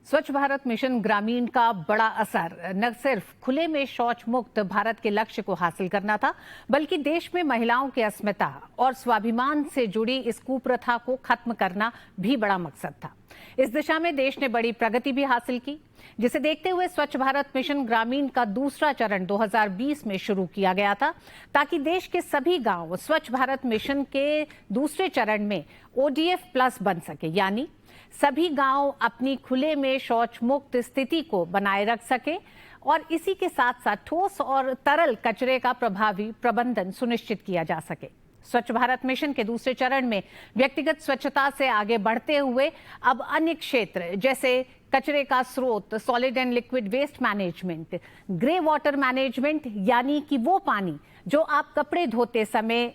स्वच्छ भारत मिशन ग्रामीण का बड़ा असर न सिर्फ खुले में शौच मुक्त भारत के लक्ष्य को हासिल करना था, बल्कि देश में महिलाओं की अस्मिता और स्वाभिमान से जुड़ी इस कुप्रथा को खत्म करना भी बड़ा मकसद था। इस दिशा में देश ने बड़ी प्रगति भी हासिल की, जिसे देखते हुए स्वच्छ भारत मिशन ग्रामीण का दूसरा चरण 2020 में शुरू किया गया था, ताकि देश के सभी गांव स्वच्छ भारत मिशन के दूसरे चरण में ODF प्लस बन सके, यानी सभी गांव अपनी खुले में शौच मुक्त स्थिति को बनाए रख सके और इसी के साथ साथ ठोस और तरल कचरे का प्रभावी प्रबंधन सुनिश्चित किया जा सके। स्वच्छ भारत मिशन के दूसरे चरण में व्यक्तिगत स्वच्छता से आगे बढ़ते हुए अब अन्य क्षेत्र जैसे कचरे का स्रोत, solid and liquid waste management, grey water management, यानी कि वो पानी जो आप कपड़े धोते समय,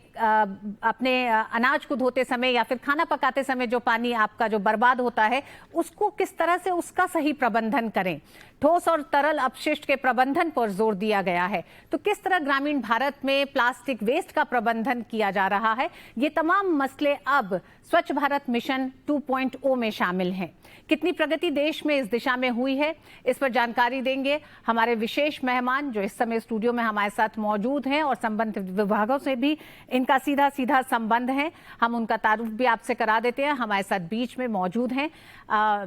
अपने अनाज को धोते समय या फिर खाना पकाते समय जो पानी आपका जो बर्बाद होता है, उसको किस तरह से उसका सही प्रबंधन करें। ठोस और तरल अपशिष्ट के प्रबंधन पर जोर दिया गया है। तो किस तरह ग्रामीण भारत में प्लास्टिक वेस्ट का प्रबंधन किया जा रहा है, ये तमाम मसले अब स्वच्छ भारत मिशन 2.0 में शामिल हैं। कितनी प्रगति देश में इस दिशा में हुई है, इस पर जानकारी देंगे हमारे विशेष मेहमान जो इस समय स्टूडियो में हमारे साथ मौजूद हैं और संबंधित विभागों से भी इनका सीधा सीधा संबंध है। हम उनका तारुफ भी आपसे करा देते हैं। हमारे साथ बीच में मौजूद हैं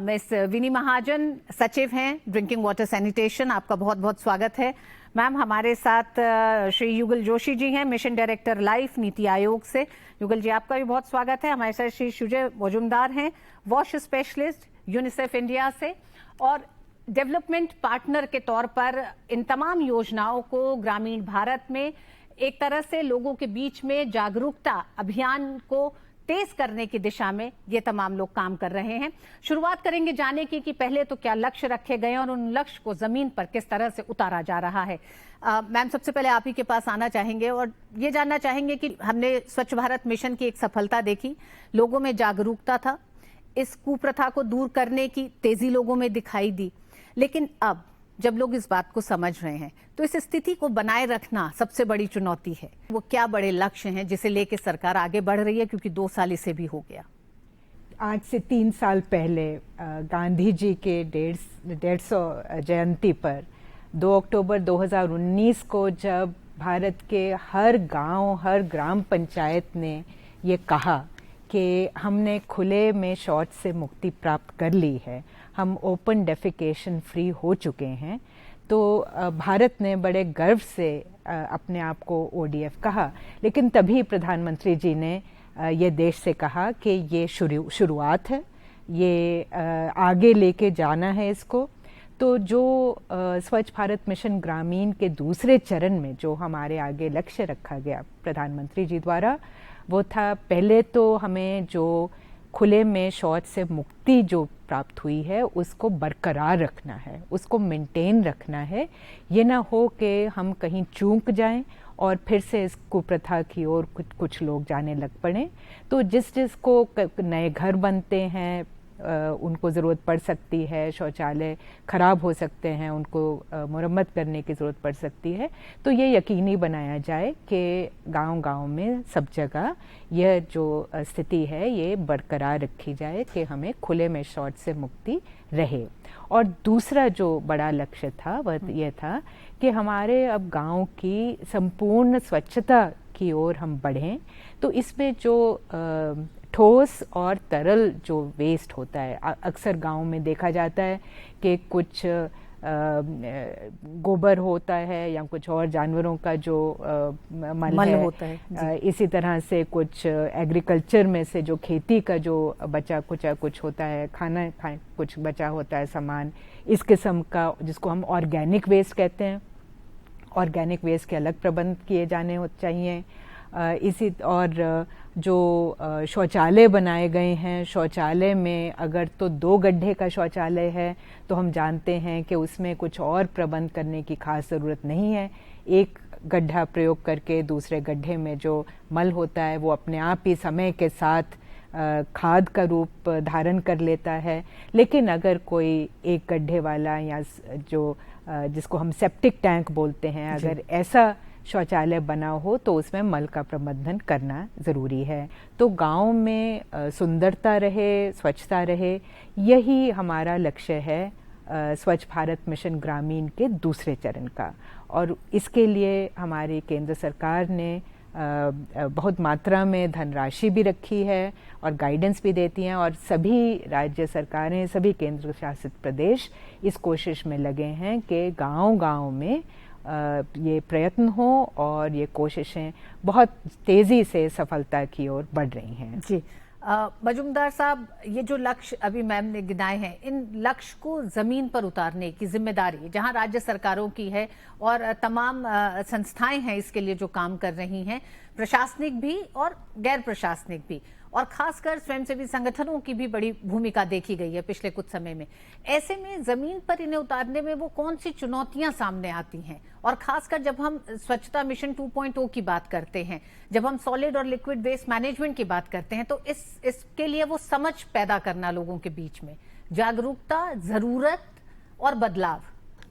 मिस विनी महाजन, सचिव हैं ड्रिंकिंग वाटर सैनिटेशन, आपका बहुत बहुत स्वागत है मैम। हमारे साथ श्री युगल जोशी जी हैं, mission director life NITI Aayog से। युगल जी, आपका भी बहुत स्वागत है। हमारे साथ श्री सुजय मजुमदार हैं, वॉश स्पेशलिस्ट यूनिसेफ इंडिया से और डेवलपमेंट पार्टनर के तौर पर इन तमाम योजनाओं को ग्रामीण भारत में एक तरह से लोगों के बीच में जागरूकता अभियान को तेज करने की दिशा में ये तमाम लोग काम कर रहे हैं। शुरुआत करेंगे जाने की कि पहले तो क्या लक्ष्य रखे गए और उन लक्ष्य को जमीन पर किस तरह से उतारा जा रहा है। मैम, सबसे पहले आप ही के पास आना चाहेंगे और ये जानना चाहेंगे कि हमने स्वच्छ भारत मिशन की एक सफलता देखी, लोगों में जागरूकता था, इस कुप्रथा को दूर करने की तेजी लोगों में दिखाई दी, लेकिन अब जब लोग इस बात को समझ रहे हैं तो इस स्थिति को बनाए रखना सबसे बड़ी चुनौती है। वो क्या बड़े लक्ष्य हैं जिसे लेकर सरकार आगे बढ़ रही है, क्योंकि 2 साल इसे भी हो गया। आज से 3 साल पहले गांधी जी के 150 जयंती पर 2 अक्टूबर 2019 को जब भारत के हर गांव, हर ग्राम पंचायत ने ये कहा कि हमने खुले में शौच से मुक्ति प्राप्त कर ली है, हम ओपन डेफिकेशन फ्री हो चुके हैं, तो भारत ने बड़े गर्व से अपने आप को ODF कहा। लेकिन तभी प्रधानमंत्री जी ने ये देश से कहा कि ये शुरुआत है, ये आगे लेके जाना है इसको। तो जो स्वच्छ भारत मिशन ग्रामीण के दूसरे चरण में जो हमारे आगे लक्ष्य रखा गया प्रधानमंत्री जी द्वारा, वो था पहले तो हमें जो खुले में शौच से मुक्ति जो प्राप्त हुई है उसको बरकरार रखना है, उसको मेंटेन रखना है। ये ना हो कि हम कहीं चूक जाएं और फिर से इस कुप्रथा की ओर कुछ लोग जाने लग पड़े। तो जिसको नए घर बनते हैं उनको ज़रूरत पड़ सकती है, शौचालय ख़राब हो सकते हैं, उनको मुरम्मत करने की ज़रूरत पड़ सकती है। तो ये यकीनी बनाया जाए कि गांव-गांव में सब जगह यह जो स्थिति है ये बरकरार रखी जाए कि हमें खुले में शौच से मुक्ति रहे। और दूसरा जो बड़ा लक्ष्य था वह यह था कि हमारे अब गांव की संपूर्ण स्वच्छता की ओर हम बढ़ें। तो इसमें जो ठोस और तरल जो वेस्ट होता है, अक्सर गांव में देखा जाता है कि कुछ गोबर होता है या कुछ और जानवरों का जो मल होता है, इसी तरह से कुछ एग्रीकल्चर में से जो खेती का जो बचा कुचा कुछ होता है, खाना कुछ बचा होता है सामान, इस किस्म का जिसको हम ऑर्गेनिक वेस्ट कहते हैं। ऑर्गेनिक वेस्ट के अलग प्रबंध किए जाने चाहिए। इसी और जो शौचालय बनाए गए हैं, शौचालय में अगर तो 2 गड्ढे का शौचालय है तो हम जानते हैं कि उसमें कुछ और प्रबंध करने की खास ज़रूरत नहीं है। एक गड्ढा प्रयोग करके दूसरे गड्ढे में जो मल होता है वो अपने आप ही समय के साथ खाद का रूप धारण कर लेता है। लेकिन अगर कोई एक गड्ढे वाला या जो जिसको हम सेप्टिक टैंक बोलते हैं, अगर ऐसा शौचालय बना हो तो उसमें मल का प्रबंधन करना ज़रूरी है। तो गांव में सुंदरता रहे, स्वच्छता रहे, यही हमारा लक्ष्य है स्वच्छ भारत मिशन ग्रामीण के दूसरे चरण का। और इसके लिए हमारी केंद्र सरकार ने बहुत मात्रा में धनराशि भी रखी है और गाइडेंस भी देती हैं, और सभी राज्य सरकारें, सभी केंद्र शासित प्रदेश इस कोशिश में लगे हैं कि गांव-गांव में ये प्रयत्न हो और ये कोशिशें बहुत तेज़ी से सफलता की ओर बढ़ रही हैं। जी मजूमदार साहब, ये जो लक्ष्य अभी मैम ने गिनाए हैं, इन लक्ष्य को जमीन पर उतारने की जिम्मेदारी जहां राज्य सरकारों की है और तमाम संस्थाएं हैं इसके लिए जो काम कर रही हैं, प्रशासनिक भी और गैर प्रशासनिक भी, और खासकर स्वयंसेवी संगठनों की भी बड़ी भूमिका देखी गई है पिछले कुछ समय में। ऐसे में जमीन पर इन्हें उतारने में वो कौन सी चुनौतियां सामने आती हैं, और खासकर जब हम स्वच्छता मिशन 2.0 की बात करते हैं, जब हम सॉलिड और लिक्विड वेस्ट मैनेजमेंट की बात करते हैं, तो इसके लिए वो समझ पैदा करना लोगों के बीच में, जागरूकता, जरूरत और बदलाव।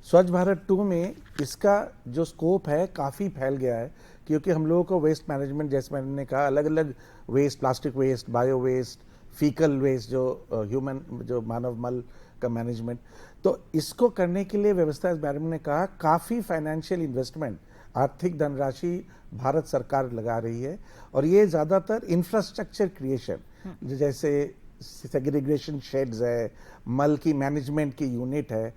स्वच्छ भारत 2 में इसका जो स्कोप है काफ़ी फैल गया है, क्योंकि हम लोगों को वेस्ट मैनेजमेंट, जैसे मैंने कहा, अलग अलग waste, plastic waste, bio waste, faecal waste, जो मानव मल का मैनेजमेंट, तो इसको करने के लिए व्यवस्था, इस बारे में कहा, काफ़ी फाइनेंशियल इन्वेस्टमेंट, आर्थिक धनराशि भारत सरकार लगा रही है। और ये ज़्यादातर इंफ्रास्ट्रक्चर क्रिएशन, जैसे सेग्रीगेशन शेड्स है, मल की मैनेजमेंट की यूनिट है,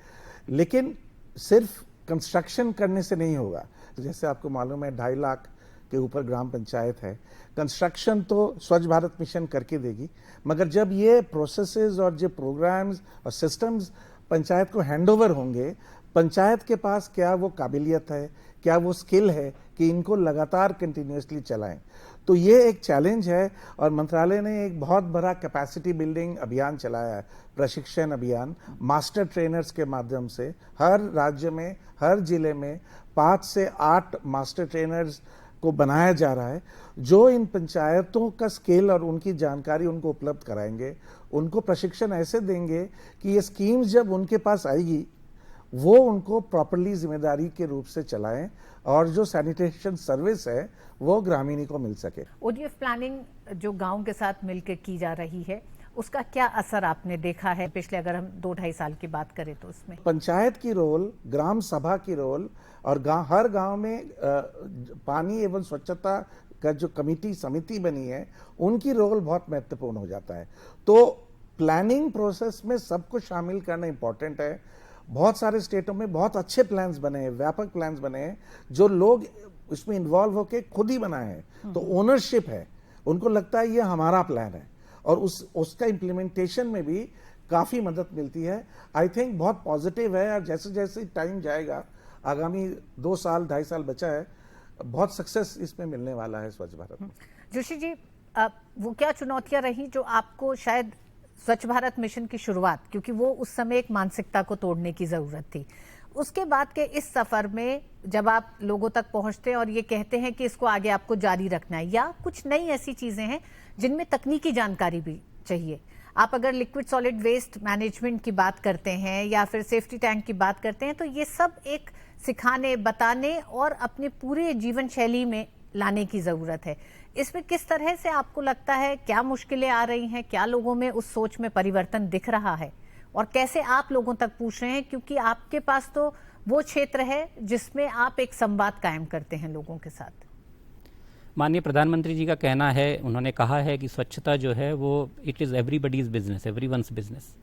लेकिन सिर्फ कंस्ट्रक्शन करने से नहीं होगा। जैसे आपको मालूम है 2.5 लाख के ऊपर ग्राम पंचायत है, कंस्ट्रक्शन तो स्वच्छ भारत मिशन करके देगी, मगर जब ये प्रोसेसेस और जो प्रोग्राम्स और सिस्टम्स पंचायत को हैंडओवर होंगे, पंचायत के पास क्या वो काबिलियत है, क्या वो स्किल है कि इनको लगातार कंटिन्यूसली चलाएं। तो ये एक चैलेंज है, और मंत्रालय ने एक बहुत बड़ा कैपेसिटी बिल्डिंग अभियान चलाया है, प्रशिक्षण अभियान, मास्टर ट्रेनर्स के माध्यम से हर राज्य में, हर जिले में 5 से 8 मास्टर ट्रेनर्स को बनाया जा रहा है, जो इन पंचायतों का स्किल और उनकी जानकारी उनको उपलब्ध कराएंगे, उनको प्रशिक्षण ऐसे देंगे कि ये स्कीम्स जब उनके पास आएगी वो उनको प्रॉपर्ली जिम्मेदारी के रूप से चलाएं, और जो सैनिटेशन सर्विस है वो ग्रामीणी को मिल सके। ओडीएफ प्लानिंग जो गांव के साथ मिलकर की जा रही है, उसका क्या असर आपने देखा है पिछले, अगर हम 2-2.5 साल की बात करें तो? उसमें पंचायत की रोल, ग्राम सभा की रोल, और हर गांव में पानी एवं स्वच्छता का जो कमेटी समिति बनी है, उनकी रोल बहुत महत्वपूर्ण हो जाता है। तो प्लानिंग प्रोसेस में सबको शामिल करना इंपॉर्टेंट है। बहुत सारे स्टेटों में बहुत अच्छे प्लान्स बने हैं, व्यापक प्लान्स बने हैं, जो लोग इसमें इन्वॉल्व होकर खुद ही बनाए हैं, तो ओनरशिप है, उनको लगता है ये हमारा प्लान है, और उसका इम्प्लीमेंटेशन में भी काफ़ी मदद मिलती है। आई थिंक बहुत पॉजिटिव है, और जैसे जैसे टाइम जाएगा, आगामी 2 साल 2.5 साल बचा है, बहुत सक्सेस इसमें मिलने वाला है स्वच्छ भारत में। जोशी जी, वो क्या चुनौतियां रही जो आपको शायद स्वच्छ भारत मिशन की शुरुआत, क्योंकि वो उस समय एक मानसिकता को तोड़ने की जरूरत थी, उसके बाद के इस सफर में जब आप लोगों तक पहुंचते हैं और ये कहते हैं कि इसको आगे आपको जारी रखना है, या कुछ नई ऐसी चीजें हैं जिनमें तकनीकी जानकारी भी चाहिए, आप अगर लिक्विड सॉलिड वेस्ट मैनेजमेंट की बात करते हैं या फिर सेफ्टी टैंक की बात करते हैं, तो ये सब एक सिखाने, बताने और अपने पूरे जीवन शैली में लाने की जरूरत है। इसमें किस तरह से आपको लगता है, क्या मुश्किलें आ रही हैं, क्या लोगों में उस सोच में परिवर्तन दिख रहा है, और कैसे आप लोगों तक पूछ रहे हैं, क्योंकि आपके पास तो वो क्षेत्र है जिसमें आप एक संवाद कायम करते हैं लोगों के साथ? माननीय प्रधानमंत्री जी का कहना है, उन्होंने कहा है कि स्वच्छता जो है वो it is everybody's business, everyone's business,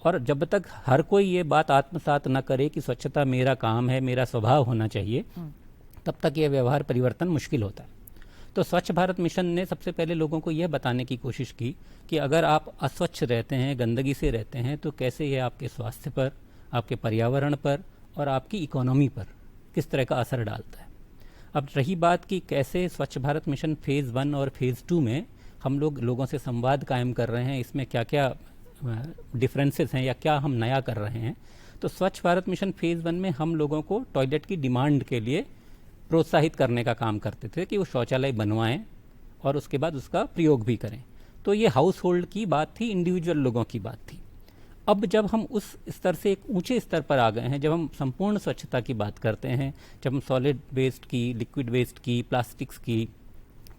और जब तक हर कोई ये बात आत्मसात न करे कि स्वच्छता मेरा काम है, मेरा स्वभाव होना चाहिए, तब तक ये व्यवहार परिवर्तन मुश्किल होता है। तो स्वच्छ भारत मिशन ने सबसे पहले लोगों को यह बताने की कोशिश की कि अगर आप अस्वच्छ रहते हैं, गंदगी से रहते हैं, तो कैसे ये आपके स्वास्थ्य पर, आपके पर्यावरण पर और आपकी इकोनॉमी पर किस तरह का असर डालता है। अब रही बात कि कैसे स्वच्छ भारत मिशन फेज़ 1 और फेज़ 2 में हम लोगों से संवाद कायम कर रहे हैं, इसमें क्या क्या डिफरेंसेस हैं या क्या हम नया कर रहे हैं। तो स्वच्छ भारत मिशन फेज़ 1 में हम लोगों को टॉयलेट की डिमांड के लिए प्रोत्साहित करने का काम करते थे कि वो शौचालय बनवाएं और उसके बाद उसका प्रयोग भी करें। तो ये हाउस होल्ड की बात थी, इंडिविजुअल लोगों की बात थी। अब जब हम उस स्तर से एक ऊंचे स्तर पर आ गए हैं, जब हम संपूर्ण स्वच्छता की बात करते हैं, जब हम सॉलिड वेस्ट की, लिक्विड वेस्ट की, प्लास्टिक्स की,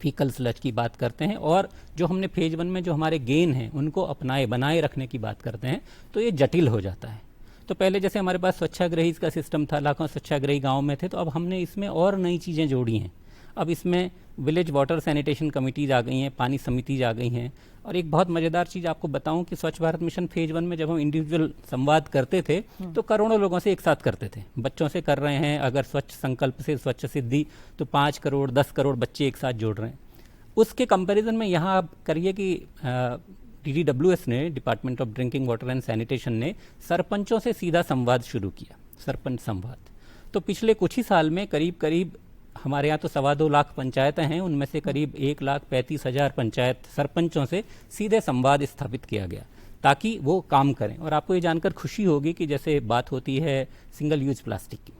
फीकल स्लज की बात करते हैं, और जो हमने फेज 1 में जो हमारे गेन हैं उनको अपनाए बनाए रखने की बात करते हैं, तो ये जटिल हो जाता है। तो पहले जैसे हमारे पास स्वच्छाग्रही का सिस्टम था, लाखों स्वच्छाग्रही गाँव में थे, तो अब हमने इसमें और नई चीज़ें जोड़ी हैं। अब इसमें विलेज वाटर सैनिटेशन कमिटीज आ गई हैं, पानी समितिज आ गई हैं। और एक बहुत मज़ेदार चीज़ आपको बताऊं कि स्वच्छ भारत मिशन फेज 1 में जब हम इंडिविजुअल संवाद करते थे तो करोड़ों लोगों से एक साथ करते थे। बच्चों से कर रहे हैं, अगर स्वच्छ संकल्प से स्वच्छ सिद्धि, तो 5 करोड़ 10 करोड़ बच्चे एक साथ जोड़ रहे हैं। उसके कंपैरिजन में यहाँ आप करिए कि DDWS ने, department of drinking water and sanitation ने सरपंचों से सीधा संवाद शुरू किया, सरपंच संवाद। तो पिछले कुछ ही साल में करीब करीब हमारे यहाँ तो 2.25 लाख पंचायतें हैं, उनमें से करीब 1,35,000 पंचायत सरपंचों से सीधे संवाद स्थापित किया गया ताकि वो काम करें। और आपको ये जानकर खुशी होगी कि जैसे बात होती है सिंगल यूज प्लास्टिक की,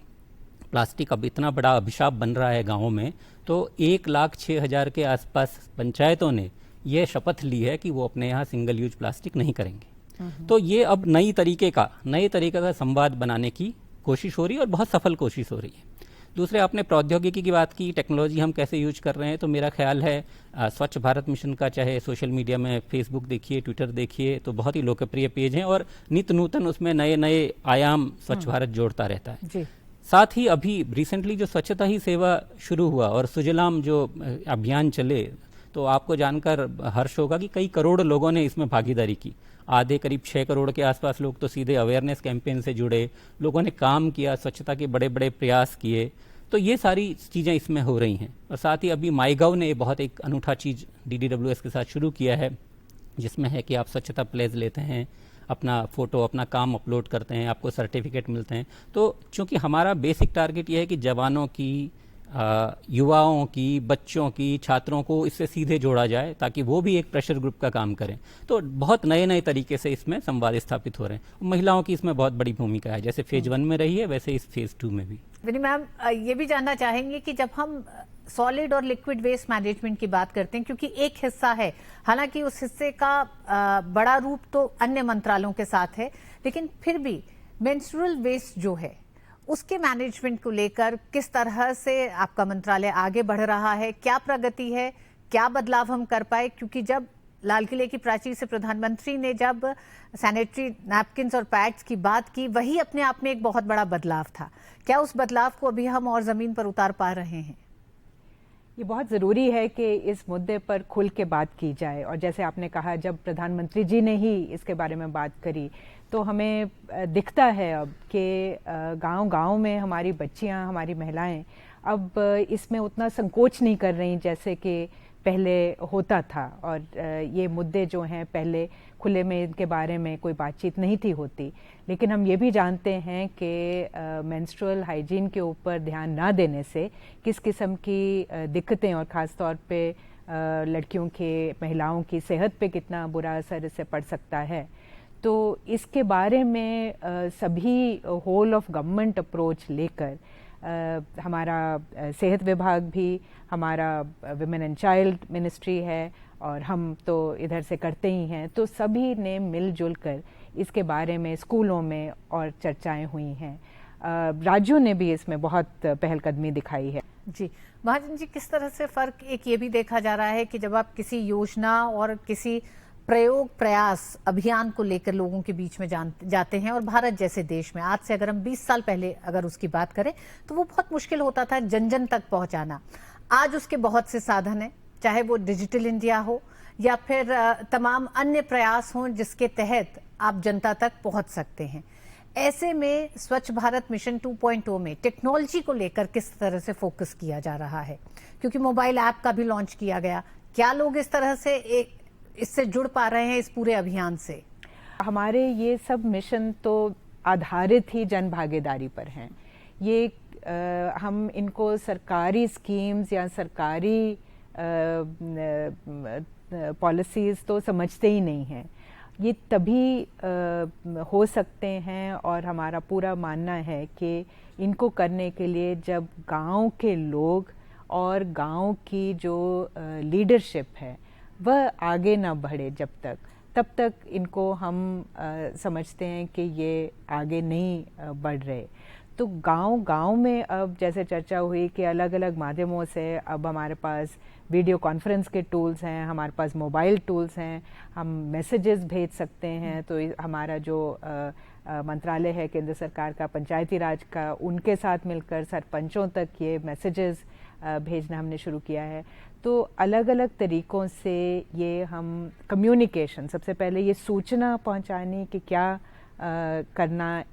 प्लास्टिक अब इतना बड़ा अभिशाप बन रहा है गाँवों में, तो 1,06,000 के आसपास पंचायतों ने यह शपथ ली है कि वो अपने यहाँ सिंगल यूज प्लास्टिक नहीं करेंगे। तो ये अब नए तरीके का संवाद बनाने की कोशिश हो रही है और बहुत सफल कोशिश हो रही है। दूसरे, आपने प्रौद्योगिकी की बात की, टेक्नोलॉजी हम कैसे यूज कर रहे हैं, तो मेरा ख्याल है स्वच्छ भारत मिशन का चाहे सोशल मीडिया में फेसबुक देखिए, ट्विटर देखिए, तो बहुत ही लोकप्रिय पेज हैं और नित्य नूतन उसमें नए नए आयाम स्वच्छ भारत जोड़ता रहता है जी। साथ ही अभी रिसेंटली जो स्वच्छता ही सेवा शुरू हुआ और सुजलाम जो अभियान चले, तो आपको जानकर हर्ष होगा कि कई करोड़ लोगों ने इसमें भागीदारी की। आधे करीब 6 करोड़ के आसपास लोग तो सीधे अवेयरनेस कैंपेन से जुड़े, लोगों ने काम किया, स्वच्छता के बड़े बड़े प्रयास किए। तो ये सारी चीज़ें इसमें हो रही हैं। और साथ ही अभी माईगव ने बहुत एक अनूठा चीज़ DDWS के साथ शुरू किया है, जिसमें है कि आप स्वच्छता प्लेज लेते हैं, अपना फ़ोटो, अपना काम अपलोड करते हैं, आपको सर्टिफिकेट मिलते हैं। तो चूँकि हमारा बेसिक टारगेट ये है कि जवानों की, युवाओं की, बच्चों की, छात्रों को इससे सीधे जोड़ा जाए ताकि वो भी एक प्रेशर ग्रुप का काम करें। तो बहुत नए नए तरीके से इसमें संवाद स्थापित हो रहे हैं। महिलाओं की इसमें बहुत बड़ी भूमिका है, जैसे फेज 1 में रही है वैसे इस फेज 2 में भी। विनी मैम, ये भी जानना चाहेंगे कि जब हम सॉलिड और लिक्विड वेस्ट मैनेजमेंट की बात करते हैं, क्योंकि एक हिस्सा है, हालांकि उस हिस्से का बड़ा रूप तो अन्य मंत्रालयों के साथ है, लेकिन फिर भी मेंस्ट्रुअल वेस्ट जो है उसके मैनेजमेंट को लेकर किस तरह से आपका मंत्रालय आगे बढ़ रहा है, क्या प्रगति है, क्या बदलाव हम कर पाए? क्योंकि जब लाल किले की प्राचीर से प्रधानमंत्री ने जब सैनिटरी नैपकिन्स और पैड्स की बात की, वही अपने आप में एक बहुत बड़ा बदलाव था। क्या उस बदलाव को अभी हम और जमीन पर उतार पा रहे हैं? ये बहुत ज़रूरी है कि इस मुद्दे पर खुल के बात की जाए। और जैसे आपने कहा, जब प्रधानमंत्री जी ने ही इसके बारे में बात करी, तो हमें दिखता है अब कि गांव-गांव में हमारी बच्चियां, हमारी महिलाएं अब इसमें उतना संकोच नहीं कर रही जैसे कि पहले होता था। और ये मुद्दे जो हैं, पहले खुले में इनके बारे में कोई बातचीत नहीं थी होती। लेकिन हम ये भी जानते हैं कि मेंस्ट्रुअल हाइजीन के ऊपर ध्यान ना देने से किस किस्म की दिक्कतें और ख़ास तौर पे लड़कियों के, महिलाओं की सेहत पे कितना बुरा असर इससे पड़ सकता है। तो इसके बारे में सभी होल ऑफ गवर्नमेंट अप्रोच लेकर हमारा सेहत विभाग भी, हमारा विमेन एंड चाइल्ड मिनिस्ट्री है और हम तो इधर से करते ही हैं, तो सभी ने मिलजुल कर इसके बारे में स्कूलों में और चर्चाएं हुई हैं। राज्यों ने भी इसमें बहुत पहलकदमी दिखाई है। जी महाजन जी, किस तरह से फर्क एक ये भी देखा जा रहा है कि जब आप किसी योजना और किसी प्रयोग, प्रयास, अभियान को लेकर लोगों के बीच में जाते हैं, और भारत जैसे देश में आज से अगर हम 20 साल पहले अगर उसकी बात करें तो वो बहुत मुश्किल होता था जन जन तक पहुंचाना। आज उसके बहुत से साधन हैं, चाहे वो डिजिटल इंडिया हो या फिर तमाम अन्य प्रयास हों जिसके तहत आप जनता तक पहुंच सकते हैं। ऐसे में स्वच्छ भारत मिशन 2.0 में टेक्नोलॉजी को लेकर किस तरह से फोकस किया जा रहा है? क्योंकि मोबाइल ऐप का भी लॉन्च किया गया, क्या लोग इस तरह से इससे जुड़ पा रहे हैं इस पूरे अभियान से? हमारे ये सब मिशन तो आधारित ही जन भागीदारी पर हैं। ये हम इनको सरकारी स्कीम्स या सरकारी पॉलिसीज़ तो समझते ही नहीं हैं। ये तभी हो सकते हैं और हमारा पूरा मानना है कि इनको करने के लिए जब गांव के लोग और गांव की जो लीडरशिप है वह आगे ना बढ़े जब तक, तब तक इनको हम समझते हैं कि ये आगे नहीं बढ़ रहे। तो गांव में अब जैसे चर्चा हुई कि अलग अलग माध्यमों से अब हमारे पास वीडियो कॉन्फ्रेंस के टूल्स हैं, हमारे पास मोबाइल टूल्स हैं, हम मैसेजेस भेज सकते हैं। तो हमारा जो मंत्रालय है केंद्र सरकार का, पंचायती राज का, उनके साथ मिलकर सरपंचों तक ये मैसेजेस भेजना हमने शुरू किया है। तो अलग अलग तरीक़ों से ये हम कम्युनिकेशन, सबसे पहले ये सूचना पहुंचाने कि क्या करना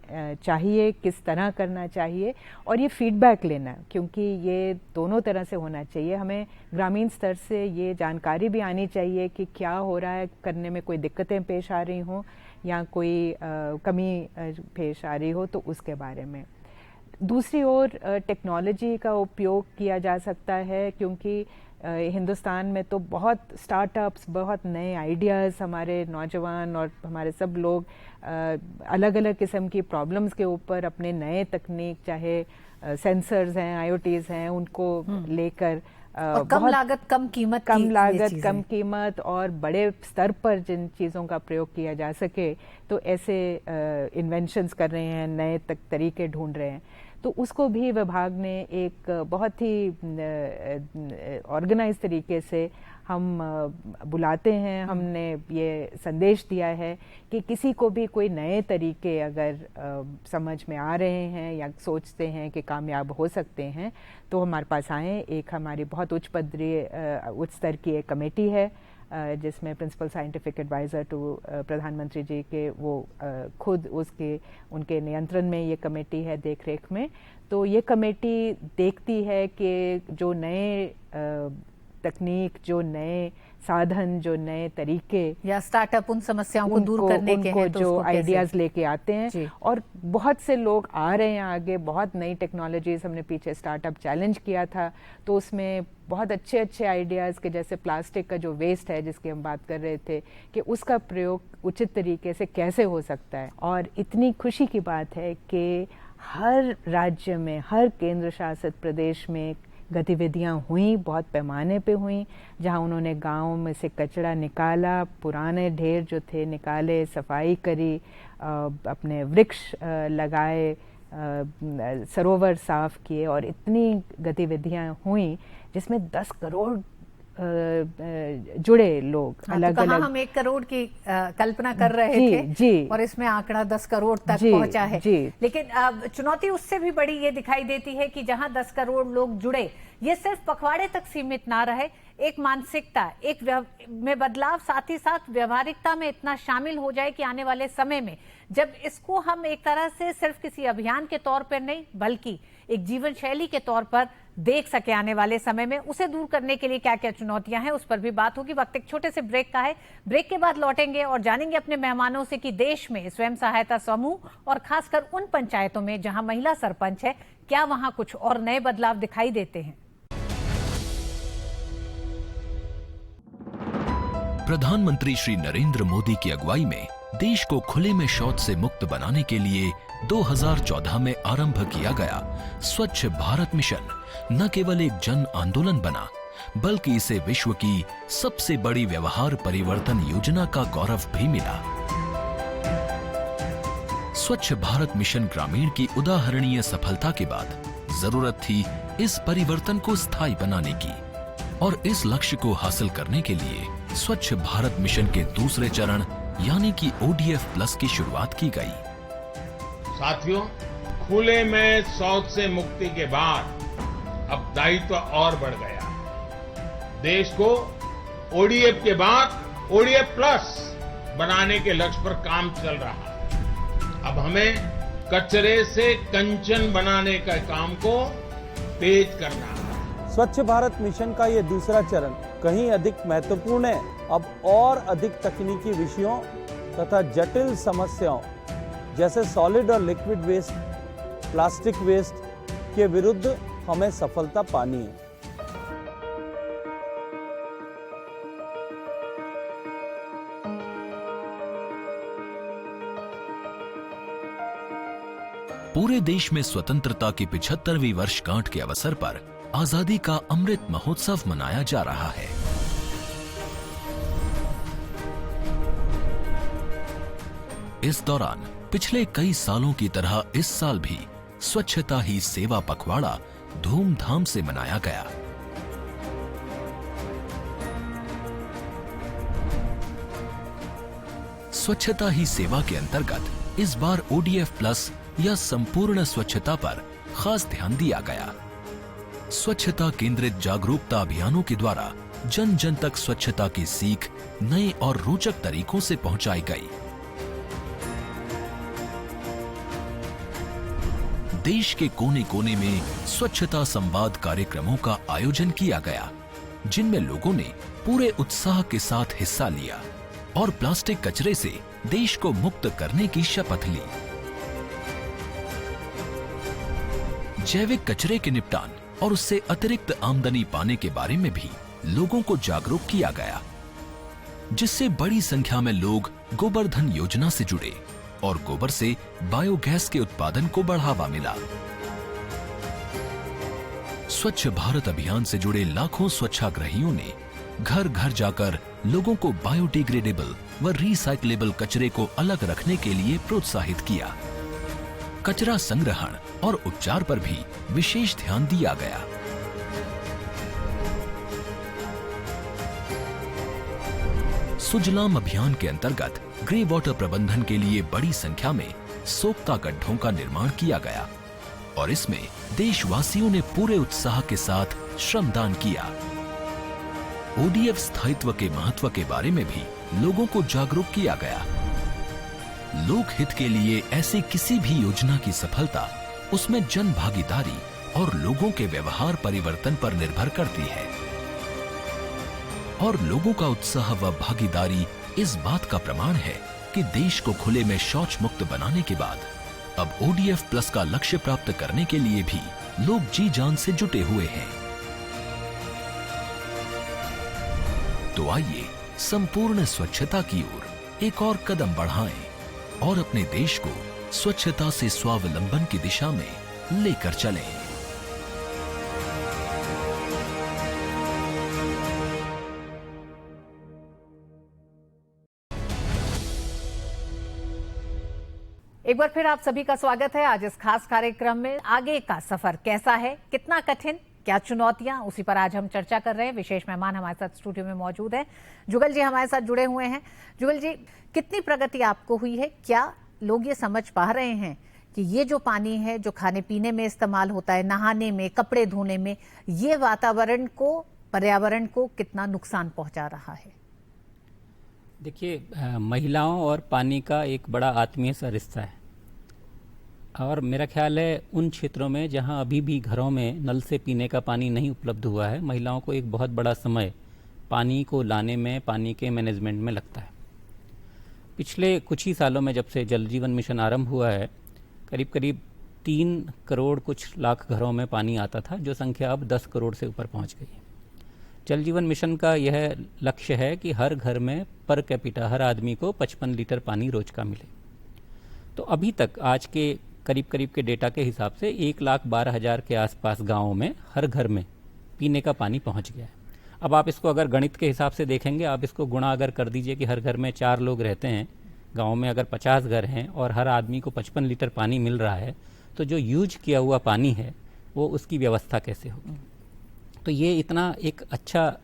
चाहिए, किस तरह करना चाहिए, और ये फीडबैक लेना, क्योंकि ये दोनों तरह से होना चाहिए। हमें ग्रामीण स्तर से ये जानकारी भी आनी चाहिए कि क्या हो रहा है, करने में कोई दिक्कतें पेश आ रही हों या कोई कमी पेश आ रही हो, तो उसके बारे में। दूसरी ओर टेक्नोलॉजी का उपयोग किया जा सकता है, क्योंकि हिंदुस्तान में तो बहुत स्टार्टअप्स, बहुत नए आइडियाज़, हमारे नौजवान और हमारे सब लोग अलग अलग किस्म की प्रॉब्लम्स के ऊपर अपने नए तकनीक, चाहे सेंसर्स हैं, IoTs हैं, उनको लेकर और कम लागत कम कीमत और बड़े स्तर पर जिन चीज़ों का प्रयोग किया जा सके, तो ऐसे इन्वेंशंस कर रहे हैं, नए तरीके ढूंढ रहे हैं। तो उसको भी विभाग ने एक बहुत ही ऑर्गेनाइज तरीके से हम बुलाते हैं। हमने ये संदेश दिया है कि किसी को भी कोई नए तरीके अगर समझ में आ रहे हैं या सोचते हैं कि कामयाब हो सकते हैं, तो हमारे पास आएँ। एक हमारी बहुत उच्च स्तर की एक कमेटी है जिसमें प्रिंसिपल साइंटिफिक एडवाइज़र टू प्रधानमंत्री जी के, वो खुद उनके नियंत्रण में ये कमेटी है, देख रेख में। तो ये कमेटी देखती है कि जो नए तकनीक, जो नए साधन, जो नए तरीके या स्टार्टअप उन समस्याओं को दूर करने के हैं, तो जो आइडियाज़ लेके आते हैं। और बहुत से लोग आ रहे हैं आगे, बहुत नई टेक्नोलॉजीज़। हमने पीछे स्टार्टअप चैलेंज किया था, तो उसमें बहुत अच्छे अच्छे आइडियाज़ के, जैसे प्लास्टिक का जो वेस्ट है जिसकी हम बात कर रहे थे, कि उसका प्रयोग उचित तरीके से कैसे हो सकता है। और इतनी खुशी की बात है कि हर राज्य में, हर केंद्र शासित प्रदेश में गतिविधियां हुई, बहुत पैमाने पे हुई, जहां उन्होंने गाँव में से कचरा निकाला, पुराने ढेर जो थे निकाले, सफाई करी, अपने वृक्ष लगाए, सरोवर साफ किए, और इतनी गतिविधियां हुई जिसमें 10 करोड़ जुड़े लोग। अलग अलग हम 1 करोड़ की कल्पना कर रहे थे और इसमें आंकड़ा 10 करोड़ तक पहुंचा है। लेकिन चुनौती उससे भी बड़ी ये दिखाई देती है कि जहां 10 करोड़ लोग जुड़े, ये सिर्फ पखवाड़े तक सीमित ना रहे, एक मानसिकता, एक में बदलाव, साथ ही साथ व्यवहारिकता में इतना शामिल हो जाए कि आने वाले समय में जब इसको हम एक तरह से सिर्फ किसी अभियान के तौर पर नहीं, बल्कि एक जीवन शैली के तौर पर देख सके आने वाले समय में, उसे दूर करने के लिए क्या क्या चुनौतियां हैं, उस पर भी बात होगी। वक्त एक छोटे से ब्रेक का है। ब्रेक के बाद लौटेंगे और जानेंगे अपने मेहमानों से कि देश में स्वयं सहायता समूह और खासकर उन पंचायतों में जहां महिला सरपंच है, क्या वहां कुछ और नए बदलाव दिखाई देते हैं। प्रधानमंत्री श्री नरेंद्र मोदी की अगुवाई में देश को खुले में शौच से मुक्त बनाने के लिए 2014 में आरंभ किया गया स्वच्छ भारत मिशन न केवल एक जन आंदोलन बना, बल्कि इसे विश्व की सबसे बड़ी व्यवहार परिवर्तन योजना का गौरव भी मिला। स्वच्छ भारत मिशन ग्रामीण की उदाहरणीय सफलता के बाद जरूरत थी इस परिवर्तन को स्थायी बनाने की, और इस लक्ष्य को हासिल करने के लिए स्वच्छ भारत मिशन के दूसरे चरण यानी कि ODF प्लस की शुरुआत की गई। साथियों, खुले में शौच से मुक्ति के बाद अब दायित्व और बढ़ गया। देश को ODF के बाद ODF प्लस बनाने के लक्ष्य पर काम चल रहा है। अब हमें कचरे से कंचन बनाने का काम को तेज करना है। स्वच्छ भारत मिशन का ये दूसरा चरण कहीं अधिक महत्वपूर्ण है। अब और अधिक तकनीकी विषयों तथा जटिल समस्याओं जैसे सॉलिड और लिक्विड वेस्ट, प्लास्टिक वेस्ट के विरुद्ध हमें सफलता पानी है। पूरे देश में स्वतंत्रता की 75वीं वर्षगांठ के अवसर पर आजादी का अमृत महोत्सव मनाया जा रहा है। इस दौरान पिछले कई सालों की तरह इस साल भी स्वच्छता ही सेवा पखवाड़ा धूमधाम से मनाया गया। स्वच्छता ही सेवा के अंतर्गत इस बार ODF प्लस या संपूर्ण स्वच्छता पर खास ध्यान दिया गया। स्वच्छता केंद्रित जागरूकता अभियानों के द्वारा जन जन तक स्वच्छता की सीख नए और रोचक तरीकों से पहुंचाई गई। देश के कोने कोने में स्वच्छता संवाद कार्यक्रमों का आयोजन किया गया, जिनमें लोगों ने पूरे उत्साह के साथ हिस्सा लिया और प्लास्टिक कचरे से देश को मुक्त करने की शपथ ली। जैविक कचरे के निपटान और उससे अतिरिक्त आमदनी पाने के बारे में भी लोगों को जागरूक किया गया, जिससे बड़ी संख्या में लोग गोबर धन योजना से जुड़े और गोबर से बायोगैस के उत्पादन को बढ़ावा मिला। स्वच्छ भारत अभियान से जुड़े लाखों स्वच्छाग्रहियों ने घर घर जाकर लोगों को बायोडिग्रेडेबल व रिसाइक्लेबल कचरे को अलग रखने के लिए प्रोत्साहित किया। कचरा संग्रहण और उपचार पर भी विशेष ध्यान दिया गया। सुजलाम अभियान के अंतर्गत ग्रे वाटर प्रबंधन के लिए बड़ी संख्या में सोख्ता गड्ढों का निर्माण किया गया और इसमें देशवासियों ने पूरे उत्साह के साथ श्रमदान किया। ODF स्थायित्व के महत्व के बारे में भी लोगों को जागरूक किया गया। लोक हित के लिए ऐसी किसी भी योजना की सफलता उसमें जन भागीदारी और लोगों के व्यवहार परिवर्तन पर निर्भर करती है और लोगों का उत्साह व भागीदारी इस बात का प्रमाण है कि देश को खुले में शौच मुक्त बनाने के बाद अब ODF प्लस का लक्ष्य प्राप्त करने के लिए भी लोग जी जान से जुटे हुए हैं। तो आइए संपूर्ण स्वच्छता की ओर एक और कदम बढ़ाएं और अपने देश को स्वच्छता से स्वावलंबन की दिशा में लेकर चलें। एक बार फिर आप सभी का स्वागत है आज इस खास कार्यक्रम में। आगे का सफर कैसा है, कितना कठिन, क्या चुनौतियां, उसी पर आज हम चर्चा कर रहे हैं। विशेष मेहमान हमारे साथ स्टूडियो में मौजूद हैं। जुगल जी हमारे साथ जुड़े हुए हैं। जुगल जी, कितनी प्रगति आपको हुई है? क्या लोग ये समझ पा रहे हैं कि ये जो पानी है जो खाने पीने में इस्तेमाल होता है, नहाने में, कपड़े धोने में, ये वातावरण को, पर्यावरण को कितना नुकसान पहुंचा रहा है? देखिए, महिलाओं और पानी का एक बड़ा आत्मीय सा रिश्ता है और मेरा ख्याल है उन क्षेत्रों में जहां अभी भी घरों में नल से पीने का पानी नहीं उपलब्ध हुआ है, महिलाओं को एक बहुत बड़ा समय पानी को लाने में, पानी के मैनेजमेंट में लगता है। पिछले कुछ ही सालों में जब से जल जीवन मिशन आरंभ हुआ है, करीब करीब 3 करोड़ कुछ लाख घरों में पानी आता था, जो संख्या अब 10 करोड़ से ऊपर पहुंच गई है। जल जीवन मिशन का यह लक्ष्य है कि हर घर में पर कैपिटा हर आदमी को 55 लीटर पानी रोज का मिले। तो अभी तक आज के करीब करीब के डेटा के हिसाब से 1,12,000 के आसपास गाँवों में हर घर में पीने का पानी पहुंच गया है। अब आप इसको अगर गणित के हिसाब से देखेंगे, आप इसको गुणा अगर कर दीजिए कि हर घर में 4 लोग रहते हैं, गाँव में अगर 50 घर हैं और हर आदमी को 55 लीटर पानी मिल रहा है, तो जो यूज किया हुआ पानी है वो उसकी व्यवस्था कैसे होगी? तो ये इतना एक अच्छा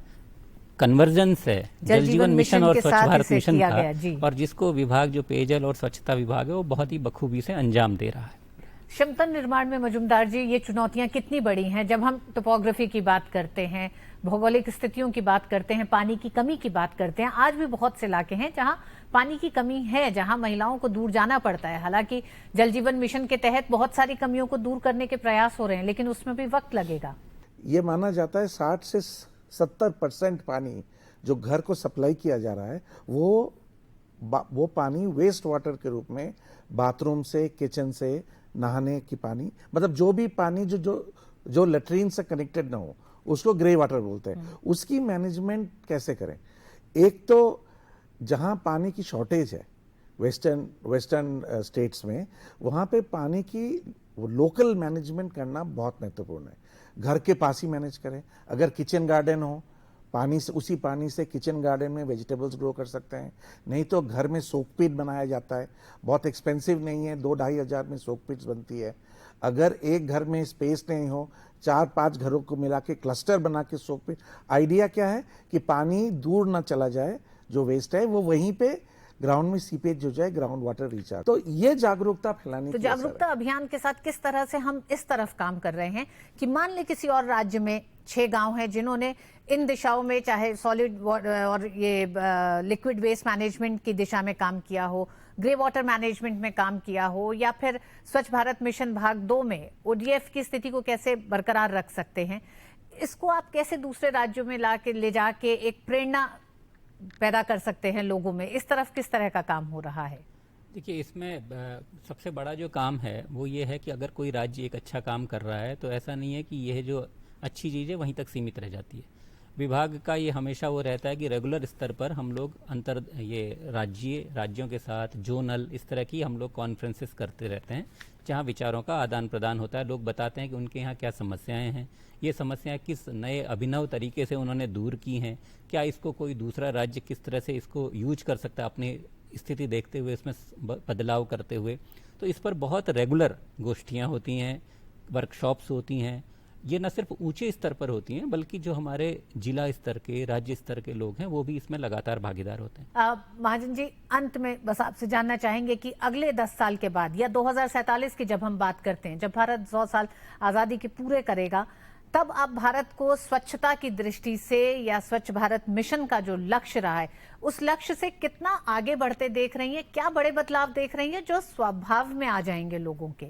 कन्वर्जेंस है जल जीवन मिशन और स्वच्छ भारत मिशन का, और जिसको विभाग जो पेयजल और स्वच्छता विभाग है वो बहुत ही बखूबी से अंजाम दे रहा है। क्षमता निर्माण में मजुमदार जी, ये चुनौतियां कितनी बड़ी हैं? जब हम टोपोग्राफी की बात करते हैं, भौगोलिक स्थितियों की बात करते हैं, पानी की कमी की बात करते हैं, आज भी बहुत से इलाके हैं जहां पानी की कमी है, जहां महिलाओं को दूर जाना पड़ता है। हालांकि जल जीवन मिशन के तहत बहुत सारी कमियों को दूर करने के प्रयास हो रहे हैं, लेकिन उसमें भी वक्त लगेगा। ये माना जाता है 60 से 70% पानी जो घर को सप्लाई किया जा रहा है वो पानी वेस्ट वाटर के रूप में बाथरूम से, किचन से, नहाने की पानी, मतलब जो भी पानी जो लेट्रिन से कनेक्टेड ना हो उसको ग्रे वाटर बोलते हैं। उसकी मैनेजमेंट कैसे करें? एक तो जहां पानी की शॉर्टेज है वेस्टर्न स्टेट्स में, वहां पे पानी की लोकल मैनेजमेंट करना बहुत महत्वपूर्ण है। घर के पास ही मैनेज करें। अगर किचन गार्डन हो पानी से, उसी पानी से किचन गार्डन में वेजिटेबल्स ग्रो कर सकते हैं। नहीं तो घर में सोक पिट बनाया जाता है, बहुत एक्सपेंसिव नहीं है, 2-2.5 हज़ार में सोक पिट्स बनती है। अगर एक घर में स्पेस नहीं हो, 4-5 घरों को मिला के क्लस्टर बना के सोक पिट, आइडिया क्या है कि पानी दूर ना चला जाए, जो वेस्ट है वो वहीं पे ग्राउंड में सीपेज हो जाए, ग्राउंड वाटर रिचार्ज। तो ये जागरूकता फैलाने तो की असर जागरूकता है। अभियान के साथ किस तरह से हम इस तरफ काम कर रहे हैं कि मान ले किसी और राज्य में 6 गांव हैं जिन्होंने इन दिशाओं में, चाहे सॉलिड और ये लिक्विड वेस्ट मैनेजमेंट की दिशा में काम किया हो, ग्रे वाटर मैनेजमेंट में काम किया हो, या फिर स्वच्छ भारत मिशन भाग 2 में ओडीएफ की स्थिति को कैसे बरकरार रख सकते हैं, इसको आप कैसे दूसरे राज्यों में ले जाके एक प्रेरणा पैदा कर सकते हैं लोगों में, इस तरफ किस तरह का काम हो रहा है? देखिए, इसमें सबसे बड़ा जो काम है वो ये है कि अगर कोई राज्य एक अच्छा काम कर रहा है तो ऐसा नहीं है कि यह जो अच्छी चीज़ है वहीं तक सीमित रह जाती है। विभाग का ये हमेशा वो रहता है कि रेगुलर स्तर पर हम लोग राज्यों के साथ जोनल इस तरह की हम लोग कॉन्फ्रेंसेस करते रहते हैं, जहाँ विचारों का आदान प्रदान होता है। लोग बताते हैं कि उनके यहाँ क्या समस्याएं हैं, ये समस्याएं किस नए अभिनव तरीके से उन्होंने दूर की हैं, क्या इसको कोई दूसरा राज्य किस तरह से इसको यूज कर सकता है अपनी स्थिति देखते हुए, इसमें बदलाव करते हुए। तो इस पर बहुत रेगुलर गोष्ठियाँ होती हैं, वर्कशॉप्स होती हैं। ये न सिर्फ ऊंचे स्तर पर होती हैं बल्कि जो हमारे जिला स्तर के, राज्य स्तर के लोग हैं वो भी इसमें लगातार भागीदार होते हैं। महाजन जी, अंत में बस आपसे जानना चाहेंगे कि अगले 10 साल के बाद या 2047 की जब हम बात करते हैं, जब भारत 100 साल आज़ादी के पूरे करेगा, तब आप भारत को स्वच्छता की दृष्टि से या स्वच्छ भारत मिशन का जो लक्ष्य रहा है उस लक्ष्य से कितना आगे बढ़ते देख रही हैं? क्या बड़े बदलाव देख रही हैं जो स्वभाव में आ जाएंगे लोगों के?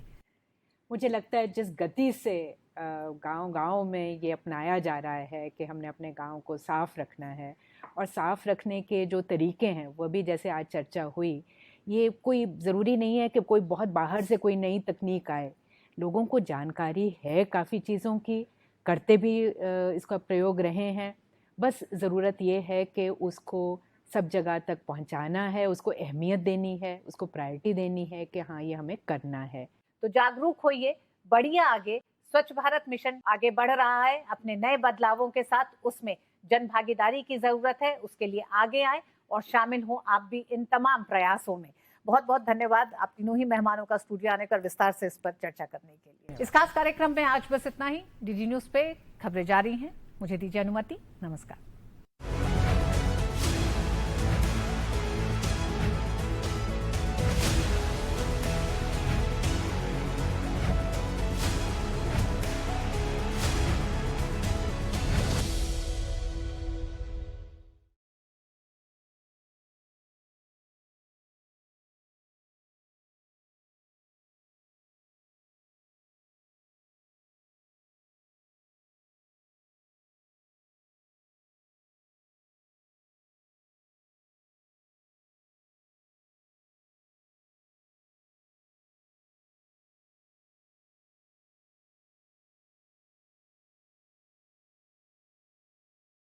मुझे लगता है जिस गति से गांव-गांव में ये अपनाया जा रहा है कि हमने अपने गांव को साफ रखना है, और साफ रखने के जो तरीके हैं वो भी जैसे आज चर्चा हुई, ये कोई ज़रूरी नहीं है कि कोई बहुत बाहर से कोई नई तकनीक आए। लोगों को जानकारी है काफ़ी चीज़ों की, करते भी इसका प्रयोग रहे हैं, बस ज़रूरत ये है कि उसको सब जगह तक पहुंचाना है, उसको अहमियत देनी है, उसको प्रायोरिटी देनी है कि हाँ ये हमें करना है। तो जागरूक होइए, बढ़िए आगे। स्वच्छ भारत मिशन आगे बढ़ रहा है अपने नए बदलावों के साथ, उसमें जन भागीदारी की जरूरत है, उसके लिए आगे आए और शामिल हो आप भी इन तमाम प्रयासों में। बहुत बहुत धन्यवाद आप तीनों ही मेहमानों का स्टूडियो आने कर विस्तार से इस पर चर्चा करने के लिए। इस खास कार्यक्रम में आज बस इतना ही। डीडी न्यूज पे खबरें जारी हैं, मुझे दीजिए अनुमति, नमस्कार।